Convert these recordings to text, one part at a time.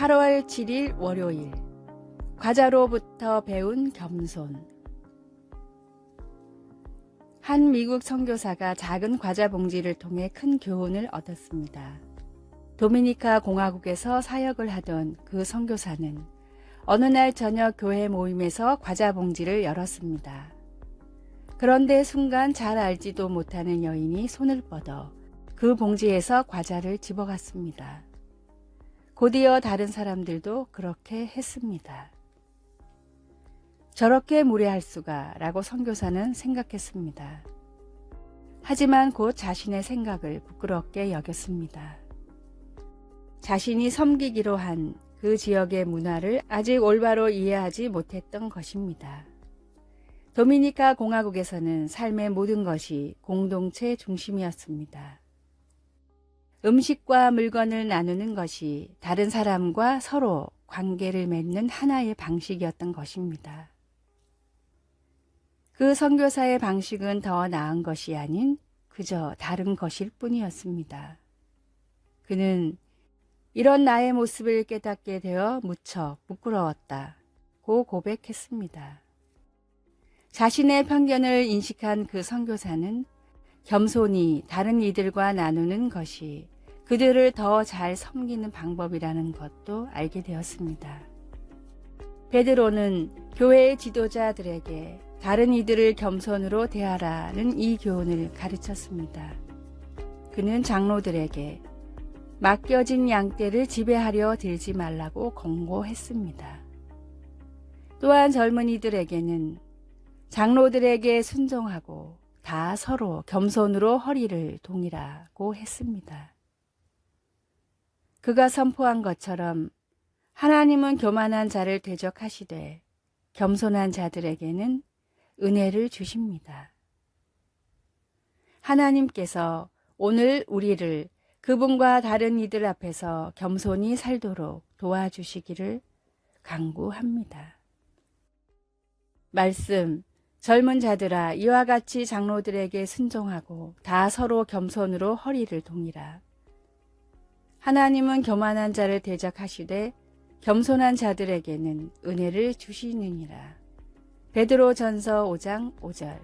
8월 7일 월요일, 과자로부터 배운 겸손. 한 미국 선교사가 작은 과자 봉지를 통해 큰 교훈을 얻었습니다. 도미니카 공화국에서 사역을 하던 그 선교사는 어느 날 저녁 교회 모임에서 과자 봉지를 열었습니다. 그런데 순간 잘 알지도 못하는 여인이 손을 뻗어 그 봉지에서 과자를 집어갔습니다. 곧이어 다른 사람들도 그렇게 했습니다. 저렇게 무례할 수가 라고 선교사는 생각했습니다. 하지만 곧 자신의 생각을 부끄럽게 여겼습니다. 자신이 섬기기로 한 그 지역의 문화를 아직 올바로 이해하지 못했던 것입니다. 도미니카 공화국에서는 삶의 모든 것이 공동체 중심이었습니다. 음식과 물건을 나누는 것이 다른 사람과 서로 관계를 맺는 하나의 방식이었던 것입니다. 그 선교사의 방식은 더 나은 것이 아닌 그저 다른 것일 뿐이었습니다. 그는 이런 나의 모습을 깨닫게 되어 무척 부끄러웠다고 고백했습니다. 자신의 편견을 인식한 그 선교사는 겸손히 다른 이들과 나누는 것이 그들을 더 잘 섬기는 방법이라는 것도 알게 되었습니다. 베드로는 교회의 지도자들에게 다른 이들을 겸손으로 대하라는 이 교훈을 가르쳤습니다. 그는 장로들에게 맡겨진 양떼를 지배하려 들지 말라고 권고했습니다. 또한 젊은이들에게는 장로들에게 순종하고 다 서로 겸손으로 허리를 동이라고 했습니다. 그가 선포한 것처럼 하나님은 교만한 자를 대적하시되 겸손한 자들에게는 은혜를 주십니다. 하나님께서 오늘 우리를 그분과 다른 이들 앞에서 겸손히 살도록 도와주시기를 간구합니다. 말씀, 젊은 자들아 이와 같이 장로들에게 순종하고 다 서로 겸손으로 허리를 동이라. 하나님은 교만한 자를 대적하시되 겸손한 자들에게는 은혜를 주시느니라. 베드로전서 5장 5절.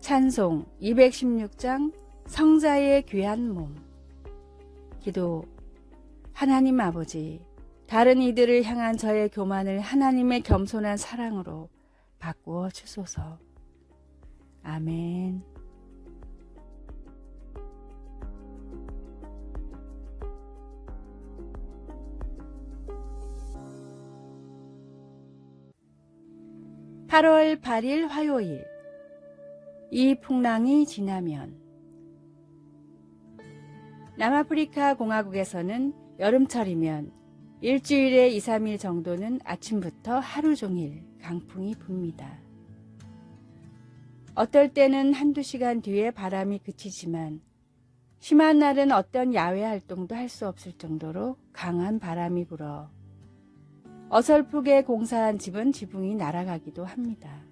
찬송 216장 성자의 귀한 몸. 기도. 하나님 아버지, 다른 이들을 향한 저의 교만을 하나님의 겸손한 사랑으로 바꾸어 주소서. 아멘. (8월 8일) 화요일. 이 풍랑이 지나면. 남아프리카 공화국에서는 여름철이면 일주일에 2, 3일 정도는 아침부터 하루 종일 강풍이 붑니다. 어떨 때는 한두 시간 뒤에 바람이 그치지만 심한 날은 어떤 야외 활동도 할 수 없을 정도로 강한 바람이 불어 어설프게 공사한 집은 지붕이 날아가기도 합니다.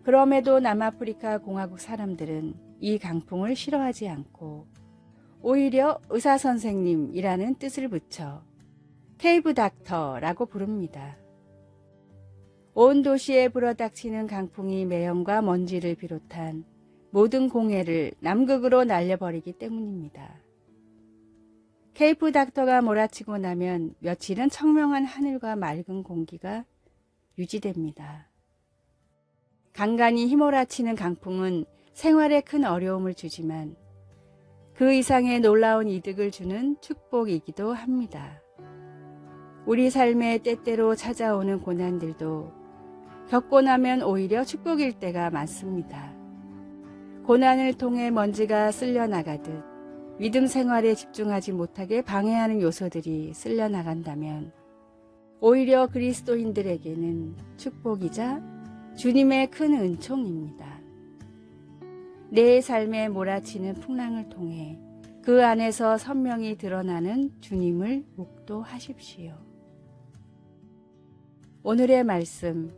그럼에도 남아프리카 공화국 사람들은 이 강풍을 싫어하지 않고 오히려 의사선생님이라는 뜻을 붙여 케이브 닥터라고 부릅니다. 온 도시에 불어닥치는 강풍이 매연과 먼지를 비롯한 모든 공해를 남극으로 날려버리기 때문입니다. 케이프 닥터가 몰아치고 나면 며칠은 청명한 하늘과 맑은 공기가 유지됩니다. 간간히 휘몰아치는 강풍은 생활에 큰 어려움을 주지만 그 이상의 놀라운 이득을 주는 축복이기도 합니다. 우리 삶에 때때로 찾아오는 고난들도 겪고 나면 오히려 축복일 때가 많습니다. 고난을 통해 먼지가 쓸려나가듯 믿음 생활에 집중하지 못하게 방해하는 요소들이 쓸려나간다면 오히려 그리스도인들에게는 축복이자 주님의 큰 은총입니다. 내 삶에 몰아치는 풍랑을 통해 그 안에서 선명히 드러나는 주님을 묵도하십시오. 오늘의 말씀.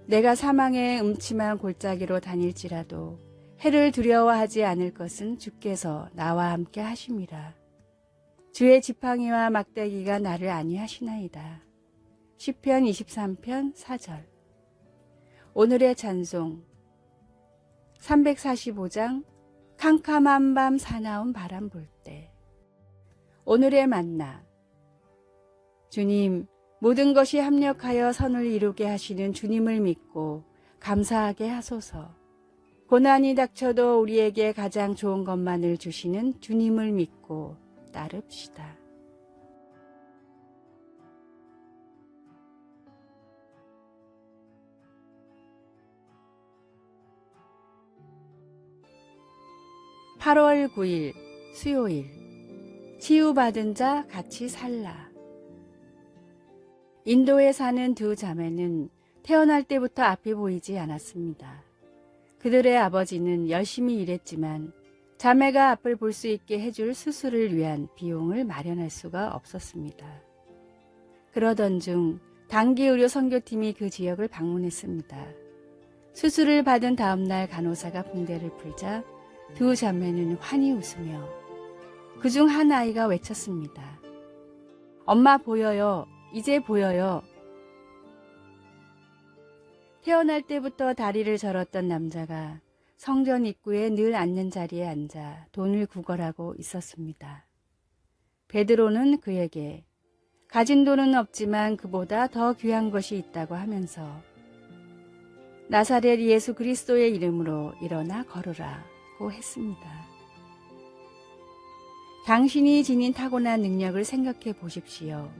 내가 사망의 음침한 골짜기로 다닐지라도 해를 두려워하지 않을 것은 주께서 나와 함께 하심이라. 주의 지팡이와 막대기가 나를 안위하시나이다. 시편 23편 4절. 오늘의 찬송 345장 캄캄한 밤 사나운 바람 불 때. 오늘의 만나. 주님, 모든 것이 합력하여 선을 이루게 하시는 주님을 믿고 감사하게 하소서. 고난이 닥쳐도 우리에게 가장 좋은 것만을 주시는 주님을 믿고 따릅시다. (8월 9일) 수요일. 치유받은 자 같이 살라. 인도에 사는 두 자매는 태어날 때부터 앞이 보이지 않았습니다. 그들의 아버지는 열심히 일했지만 자매가 앞을 볼 수 있게 해줄 수술을 위한 비용을 마련할 수가 없었습니다. 그러던 중 단기의료 선교팀이 그 지역을 방문했습니다. 수술을 받은 다음 날 간호사가 붕대를 풀자 두 자매는 환히 웃으며 그중 한 아이가 외쳤습니다. 엄마 보여요. 이제 보여요. 태어날 때부터 다리를 절었던 남자가 성전 입구에 늘 앉는 자리에 앉아 돈을 구걸하고 있었습니다. 베드로는 그에게 가진 돈은 없지만 그보다 더 귀한 것이 있다고 하면서 나사렛 예수 그리스도의 이름으로 일어나 걸으라고 했습니다. 당신이 지닌 타고난 능력을 생각해 보십시오.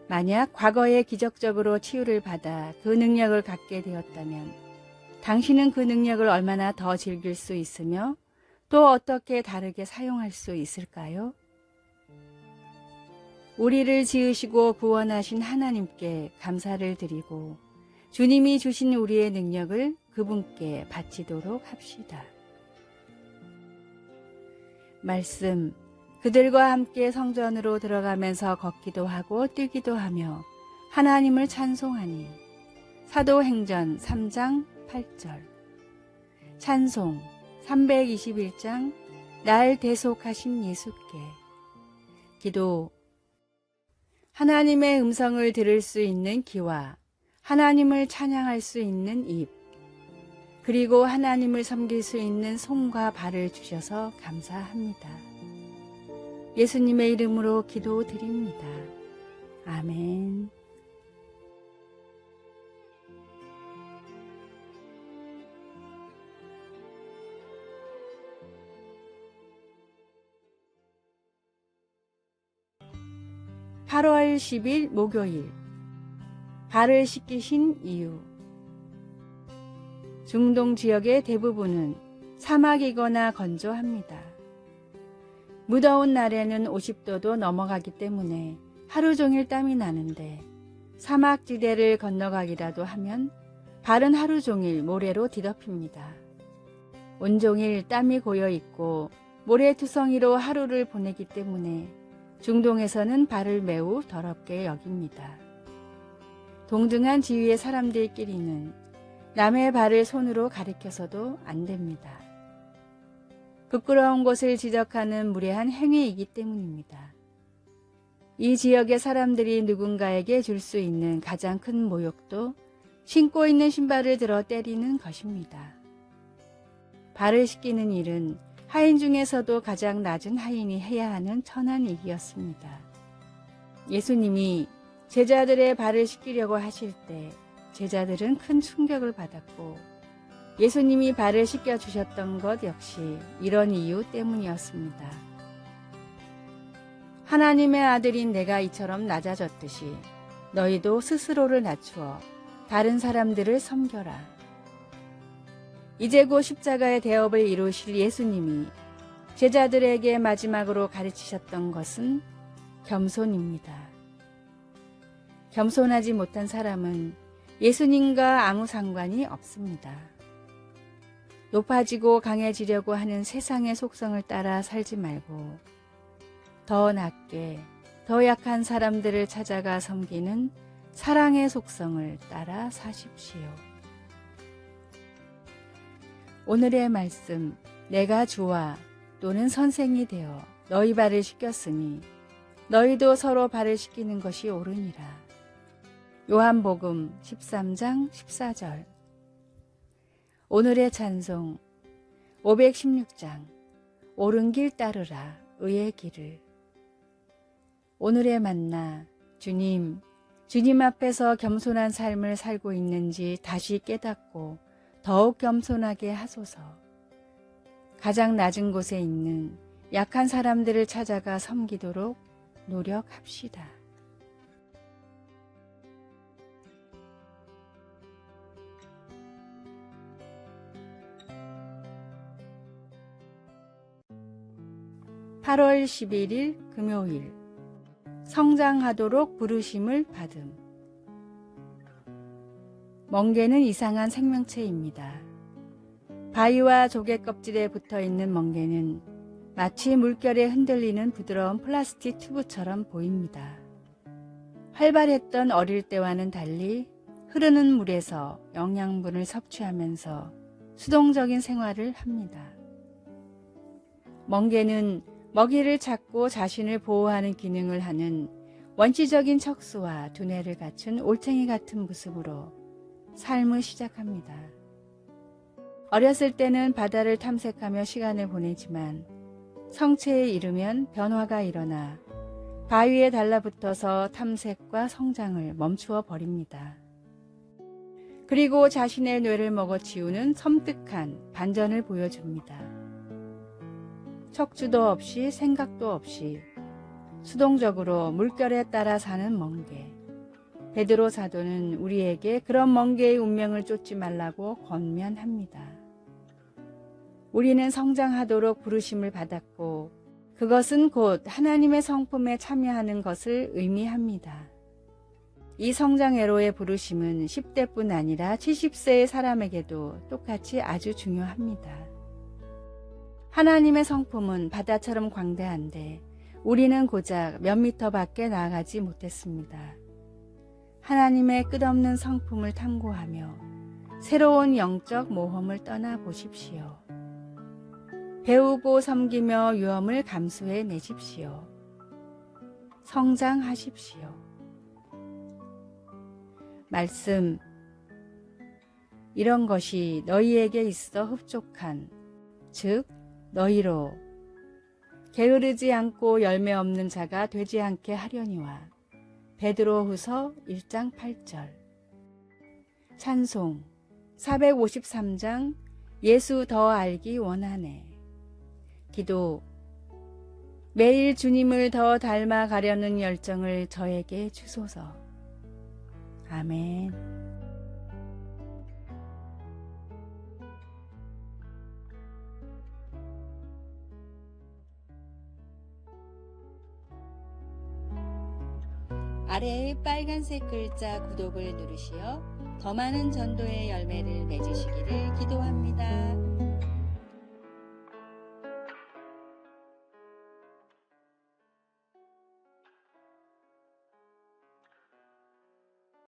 만약 과거에 기적적으로 치유를 받아 그 능력을 갖게 되었다면 당신은 그 능력을 얼마나 더 즐길 수 있으며 또 어떻게 다르게 사용할 수 있을까요? 우리를 지으시고 구원하신 하나님께 감사를 드리고 주님이 주신 우리의 능력을 그분께 바치도록 합시다. 말씀. 그들과 함께 성전으로 들어가면서 걷기도 하고 뛰기도 하며 하나님을 찬송하니. 사도행전 3장 8절. 찬송 321장 날 대속하신 예수께. 기도. 하나님의 음성을 들을 수 있는 귀와 하나님을 찬양할 수 있는 입, 그리고 하나님을 섬길 수 있는 손과 발을 주셔서 감사합니다. 예수님의 이름으로 기도드립니다. 아멘. (8월 10일) 목요일. 발을 씻기신 이유. 중동 지역의 대부분은 사막이거나 건조합니다. 무더운 날에는 50도도 넘어가기 때문에 하루 종일 땀이 나는데 사막지대를 건너가기라도 하면 발은 하루 종일 모래로 뒤덮입니다. 온종일 땀이 고여 있고 모래투성이로 하루를 보내기 때문에 중동에서는 발을 매우 더럽게 여깁니다. 동등한 지위의 사람들끼리는 남의 발을 손으로 가리켜서도 안 됩니다. 부끄러운 곳을 지적하는 무례한 행위이기 때문입니다. 이 지역의 사람들이 누군가에게 줄 수 있는 가장 큰 모욕도 신고 있는 신발을 들어 때리는 것입니다. 발을 씻기는 일은 하인 중에서도 가장 낮은 하인이 해야 하는 천한 일이었습니다. 예수님이 제자들의 발을 씻기려고 하실 때 제자들은 큰 충격을 받았고 예수님이 발을 씻겨주셨던 것 역시 이런 이유 때문이었습니다. 하나님의 아들인 내가 이처럼 낮아졌듯이 너희도 스스로를 낮추어 다른 사람들을 섬겨라. 이제 곧 십자가의 대업을 이루실 예수님이 제자들에게 마지막으로 가르치셨던 것은 겸손입니다. 겸손하지 못한 사람은 예수님과 아무 상관이 없습니다. 높아지고 강해지려고 하는 세상의 속성을 따라 살지 말고 더 낮게, 더 약한 사람들을 찾아가 섬기는 사랑의 속성을 따라 사십시오. 오늘의 말씀. 내가 주와 또는 선생이 되어 너희 발을 씻겼으니 너희도 서로 발을 씻기는 것이 옳으니라. 요한복음 13장 14절. 오늘의 찬송 516장 옳은 길 따르라 의의 길을. 오늘의 만나 주님 앞에서 겸손한 삶을 살고 있는지 다시 깨닫고 더욱 겸손하게 하소서. 가장 낮은 곳에 있는 약한 사람들을 찾아가 섬기도록 노력합시다. (8월 11일) 금요일 성장하도록 부르심을 받음. 멍게는 이상한 생명체입니다. 바위와 조개 껍질에 붙어있는 멍게는 마치 물결에 흔들리는 부드러운 플라스틱 튜브처럼 보입니다. 활발했던 어릴 때와는 달리 흐르는 물에서 영양분을 섭취하면서 수동적인 생활을 합니다. 멍게는 먹이를 찾고 자신을 보호하는 기능을 하는 원시적인 척수와 두뇌를 갖춘 올챙이 같은 모습으로 삶을 시작합니다. 어렸을 때는 바다를 탐색하며 시간을 보내지만 성체에 이르면 변화가 일어나 바위에 달라붙어서 탐색과 성장을 멈추어 버립니다. 그리고 자신의 뇌를 먹어치우는 섬뜩한 반전을 보여줍니다. 척추도 없이 생각도 없이 수동적으로 물결에 따라 사는 멍게. 베드로 사도는 우리에게 그런 멍게의 운명을 쫓지 말라고 권면합니다. 우리는 성장하도록 부르심을 받았고 그것은 곧 하나님의 성품에 참여하는 것을 의미합니다. 이 성장애로의 부르심은 10대뿐 아니라 70세의 사람에게도 똑같이 아주 중요합니다. 하나님의 성품은 바다처럼 광대한데 우리는 고작 몇 미터 밖에 나아가지 못했습니다. 하나님의 끝없는 성품을 탐구하며 새로운 영적 모험을 떠나보십시오. 배우고 섬기며 위험을 감수해 내십시오. 성장하십시오. 말씀, 이런 것이 너희에게 있어 흡족한, 즉 너희로 게으르지 않고 열매 없는 자가 되지 않게 하려니와. 베드로후서 1장 8절. 찬송 453장 예수 더 알기 원하네. 기도 매일 주님을 더 닮아가려는 열정을 저에게 주소서. 아멘. 아래의 빨간색 글자 구독을 누르시어 더 많은 전도의 열매를 맺으시기를 기도합니다.